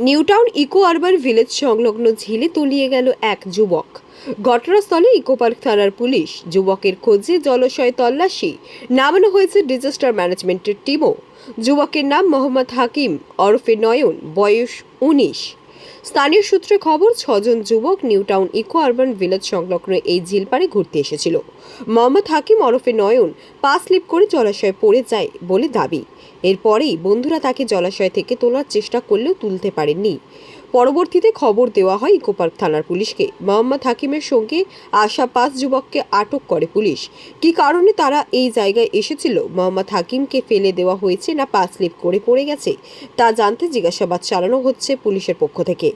New Town eco urban village সংলগ্ন ঝিলে তলিয়ে গেল এক যুবক। ঘটনাস্থলে ইকো পার্ক থানার পুলিশ। যুবকের খোঁজে জলাশয় তল্লাশি, নামানো হয়েছে ডিজাস্টার ম্যানেজমেন্টের টিমও। যুবকের নাম মোহাম্মদ হাকিম ওরফে নয়ন, বয়স 19। স্থানীয় সূত্রে খবর, 6জন যুবক নিউটাউন ইকো আরবান ভিলেজ সংলগ্ন এই ঝিল পাড়ে ঘুরতে এসেছিল। মোহাম্মদ হাকিম ওরফে নয়ন পা স্লিপ করে জলাশয়ে পড়ে যায় বলে দাবি। এরপরেই বন্ধুরা তাকে জলাশয় থেকে তোলার চেষ্টা করলেও তুলতে পারেননি। পরবর্তীতে খবর দেওয়া হয় ইকোপার্ক থানার পুলিশকে। মোহাম্মদ হাকিমের সঙ্গে আসা 5 যুবককে আটক করে পুলিশ। কী কারণে তারা এই জায়গায় এসেছিল, মোহাম্মদ হাকিমকে ফেলে দেওয়া হয়েছে না পা স্লিপ করে পড়ে গেছে, তা জানতে জিজ্ঞাসাবাদ চালানো হচ্ছে পুলিশের পক্ষ থেকে।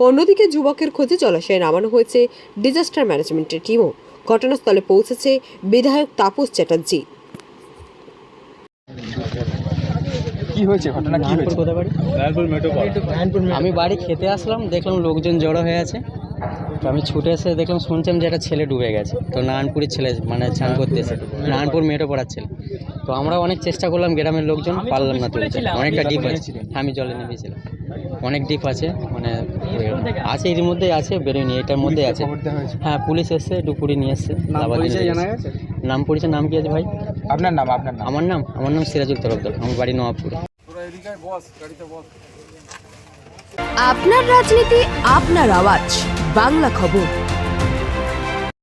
অন্যদিকে যুবকের খোঁজে জলাশয়ে নামানো হয়েছে ডিজাস্টার ম্যানেজমেন্টের টিমও। ঘটনাস্থলে পৌঁছেছে বিধায়ক তাপস চ্যাটার্জি। কি হয়েছে? ঘটনা কি হয়েছে? কোথায় বাড়ি? আমি বাড়ি খেতে আসলাম, দেখলাম লোকজন জড়ো হয়ে আছে। তো আমি ছুটে এসে দেখলাম, শুনছিলাম যে একটা ছেলে ডুবে গেছে। তো নারায়ণপুরের ছেলে, মানে চান করতে এসে নারায়ণপুর মেয়েটা পড়ার ছেলে। তো আমরা অনেক চেষ্টা করলাম, গ্রামের লোকজন, পারলাম না তুলতে। অনেকটা ডিপ আছে। আমি জলে নেমেছিলাম। অনেক ডিপ আছে, মানে আছে, এর মধ্যেই আছে, বেরোয়নি, এটার মধ্যে আছে। হ্যাঁ, পুলিশ এসছে, ডুপুরি নিয়ে এসছে। নাম পরিচয়, নাম কি আছে ভাই? আপনার নাম? আমার নাম সিরাজুল তরফদার। আমার বাড়ি নবাবপুরে। আপনার রাজনীতি, আপনার আওয়াজ, বাংলা খবর।